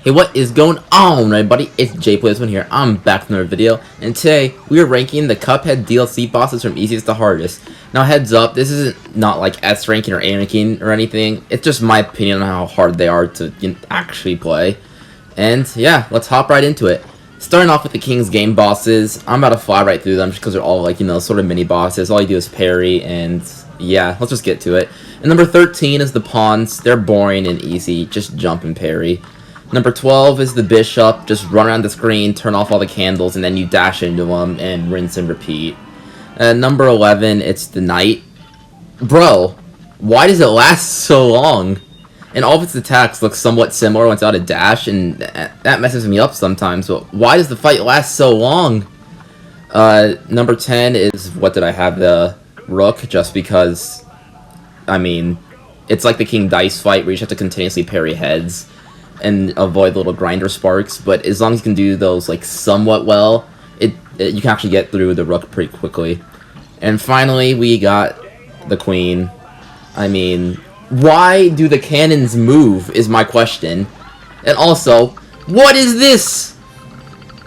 Hey, what is going on, everybody? It's JayPlayzFTW here. I'm back with another video, and today we are ranking the Cuphead DLC bosses from easiest to hardest. Now, heads up, this isn't not like S ranking or A ranking or anything. It's just my opinion on how hard they are to actually play. And yeah, let's hop right into it. Starting off with the King's Game bosses, I'm about to fly right through them just because they're all like, sort of mini bosses. All you do is parry, and yeah, let's just get to it. And number 13 is the Pawns. They're boring and easy. Just jump and parry. Number 12 is the Bishop. Just run around the screen, turn off all the candles, and then you dash into them and rinse and repeat. Number 11, it's the Knight. Bro, why does it last so long? And all of its attacks look somewhat similar once out of dash, and that messes me up sometimes. But why does the fight last so long? Number 10 is, what did I have? The Rook, just because, I mean, it's like the King Dice fight where you just have to continuously parry heads and avoid little grinder sparks, but as long as you can do those like somewhat well, you can actually get through the Rook pretty quickly. And finally, we got the Queen. I mean, why do the cannons move is my question. And also, what is this?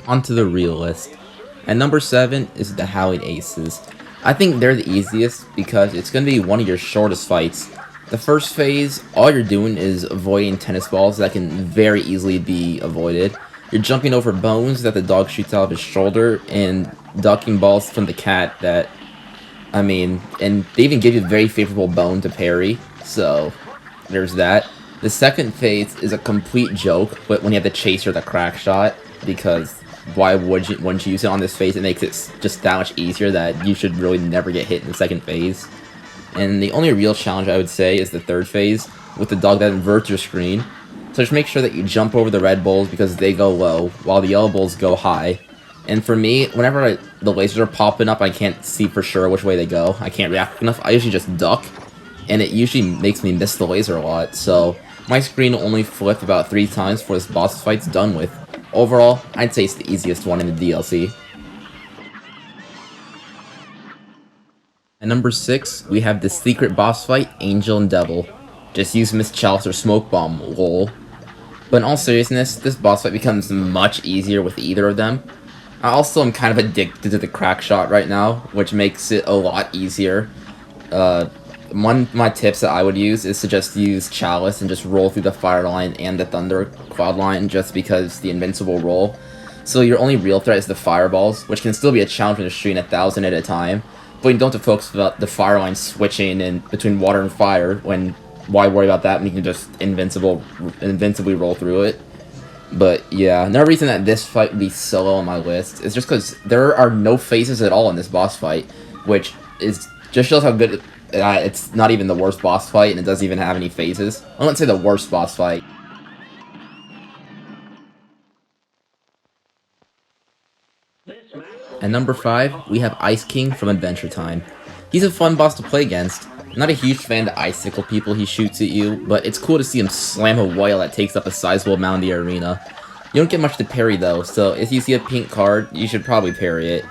Onto the real list. And number 7 is the Howit Aces. I think they're the easiest because it's going to be one of your shortest fights. The first phase, all you're doing is avoiding tennis balls that can very easily be avoided. You're jumping over bones that the dog shoots out of his shoulder, and ducking balls from the cat that, I mean, and they even give you a very favorable bone to parry, so there's that. The second phase is a complete joke, but when you have the chase or the crack shot, because why wouldn't you use it on this phase? It makes it just that much easier that you should really never get hit in the second phase. And the only real challenge I would say is the third phase, with the dog that inverts your screen. So just make sure that you jump over the red bulls because they go low, while the yellow bulls go high. And for me, whenever the lasers are popping up, I can't see for sure which way they go. I can't react enough. I usually just duck, and it usually makes me miss the laser a lot. So my screen will only flip about 3 times before this boss fight's done with. Overall, I'd say it's the easiest one in the DLC. At number 6, we have the secret boss fight, Angel and Devil. Just use Miss Chalice or Smoke Bomb, lol. But in all seriousness, this boss fight becomes much easier with either of them. I also am kind of addicted to the crack shot right now, which makes it a lot easier. One of my tips that I would use is to just use Chalice and just roll through the fire line and the thunder cloud line just because the invincible roll. So your only real threat is the fireballs, which can still be a challenge when you're shooting 1,000 at a time. But you don't have to focus about the fire line switching in between water and fire. Why worry about that when you can just invincibly roll through it? But yeah, another reason that this fight would be so low on my list is just because there are no phases at all in this boss fight, which just shows how good it's not even the worst boss fight, and it doesn't even have any phases. I wouldn't say the worst boss fight. At number 5, we have Ice King from Adventure Time. He's a fun boss to play against. I'm not a huge fan of the icicle people he shoots at you, but it's cool to see him slam a whale that takes up a sizable amount of the arena. You don't get much to parry though, so if you see a pink card, you should probably parry it.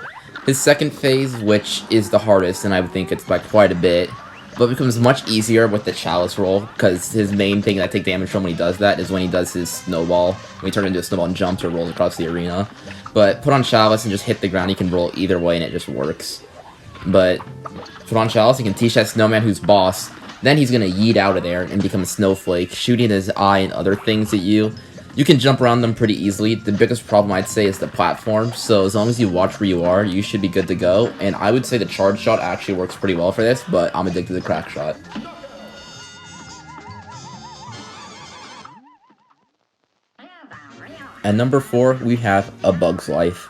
His second phase, which is the hardest, and I would think it's by quite a bit, but becomes much easier with the Chalice roll, because his main thing that I take damage from when he does that is when he does his snowball, when he turns into a snowball and jumps or rolls across the arena. But put on Chalice and just hit the ground, you can roll either way and it just works. But put on Chalice, you can teach that snowman who's boss, then he's gonna yeet out of there and become a snowflake, shooting his eye and other things at you. You can jump around them pretty easily. The biggest problem I'd say is the platform, so as long as you watch where you are, you should be good to go. And I would say the charge shot actually works pretty well for this, but I'm addicted to the crack shot. At number 4, we have A Bug's Life.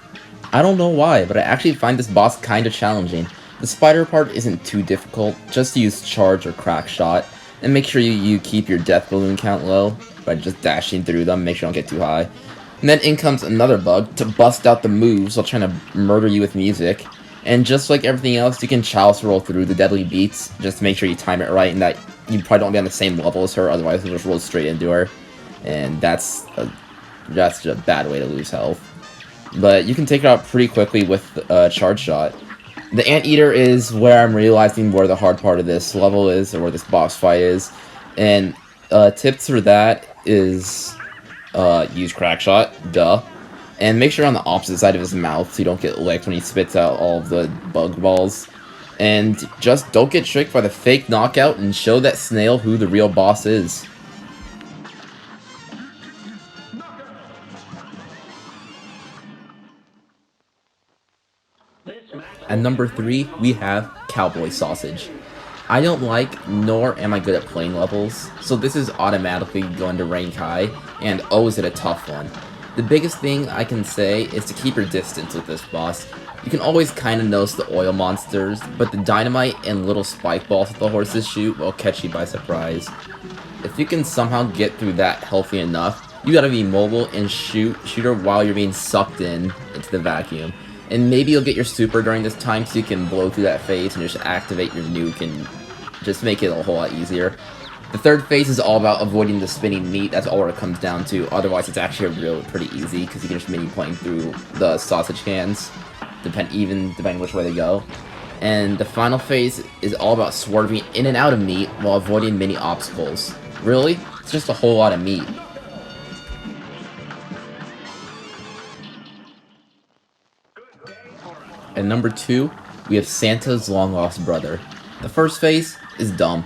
I don't know why, but I actually find this boss kinda challenging. The spider part isn't too difficult, just use charge or crack shot, and make sure you keep your death balloon count low by just dashing through them, make sure you don't get too high. And then in comes another bug to bust out the moves while trying to murder you with music. And just like everything else, you can Chalice roll through the deadly beats, just to make sure you time it right and that you probably don't be on the same level as her, otherwise you'll just roll straight into her. And that's just a bad way to lose health. But you can take her out pretty quickly with a charge shot. The Anteater is where I'm realizing where the hard part of this level is, or where this boss fight is. And tips for that is use crack shot, duh. And make sure on the opposite side of his mouth so you don't get licked when he spits out all of the bug balls. And just don't get tricked by the fake knockout and show that snail who the real boss is. At number 3, we have Cowboy Sausage. I don't like, nor am I good at playing levels, so this is automatically going to rank high, and oh is it a tough one. The biggest thing I can say is to keep your distance with this boss. You can always kinda notice the oil monsters, but the dynamite and little spike balls that the horses shoot will catch you by surprise. If you can somehow get through that healthy enough, you gotta be mobile and shoot her while you're being sucked into the vacuum. And maybe you'll get your super during this time so you can blow through that phase and just activate your nuke and just make it a whole lot easier. The third phase is all about avoiding the spinning meat. That's all it comes down to. Otherwise, it's actually really pretty easy because you can just mini plane through the sausage cans, depending which way they go. And the final phase is all about swerving in and out of meat while avoiding mini obstacles. Really? It's just a whole lot of meat. At number 2, we have Santa's long lost brother. The first phase is dumb.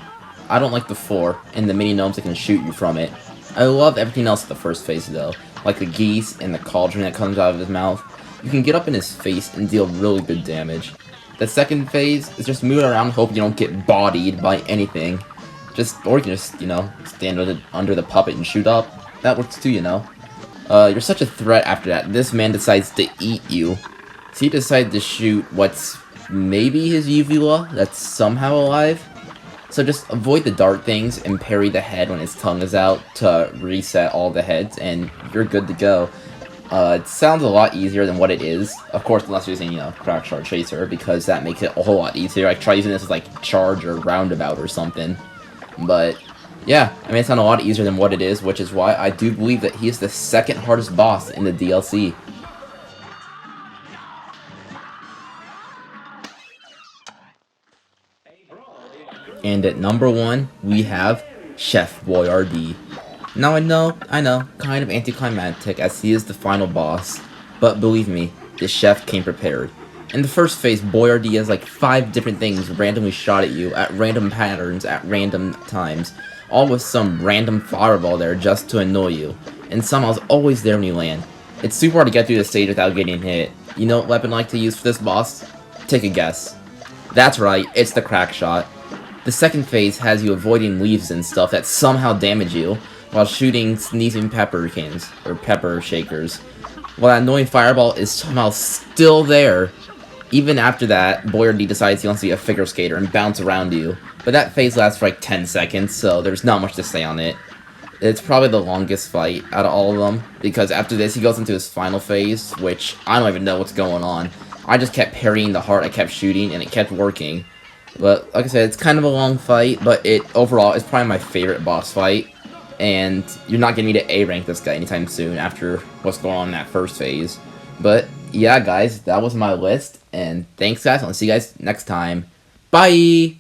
I don't like the 4 and the mini gnomes that can shoot you from it. I love everything else at the first phase though, like the geese and the cauldron that comes out of his mouth. You can get up in his face and deal really good damage. The second phase is just moving around hoping you don't get bodied by anything. Or you can just, stand under the puppet and shoot up. That works too, You're such a threat after that. This man decides to eat you. So he decided to shoot what's maybe his uvula that's somehow alive. So just avoid the dart things and parry the head when his tongue is out to reset all the heads, and you're good to go. It sounds a lot easier than what it is. Of course, unless you're using, Crack Shard Chaser, because that makes it a whole lot easier. I try using this as, like, Charge or Roundabout or something. But, yeah, it sounds a lot easier than what it is, which is why I do believe that he is the second hardest boss in the DLC. And at number 1, we have Chef Boyardee. Now I know, kind of anticlimactic as he is the final boss, but believe me, the chef came prepared. In the first phase, Boyardee has like 5 different things randomly shot at you at random patterns at random times, all with some random fireball there just to annoy you, and somehow it's always there when you land. It's super hard to get through the stage without getting hit. You know what weapon I like to use for this boss? Take a guess. That's right, it's the crack shot. The second phase has you avoiding leaves and stuff that somehow damage you, while shooting sneezing pepper cans, or pepper shakers. While that annoying fireball is somehow still there. Even after that, Boyardee decides he wants to be a figure skater and bounce around you. But that phase lasts for like 10 seconds, so there's not much to say on it. It's probably the longest fight out of all of them, because after this he goes into his final phase, which I don't even know what's going on. I just kept parrying the heart I kept shooting, and it kept working. But, like I said, it's kind of a long fight, but overall, it's probably my favorite boss fight. And you're not getting me to A-rank this guy anytime soon after what's going on in that first phase. But, yeah, guys, that was my list. And thanks, guys. I'll see you guys next time. Bye!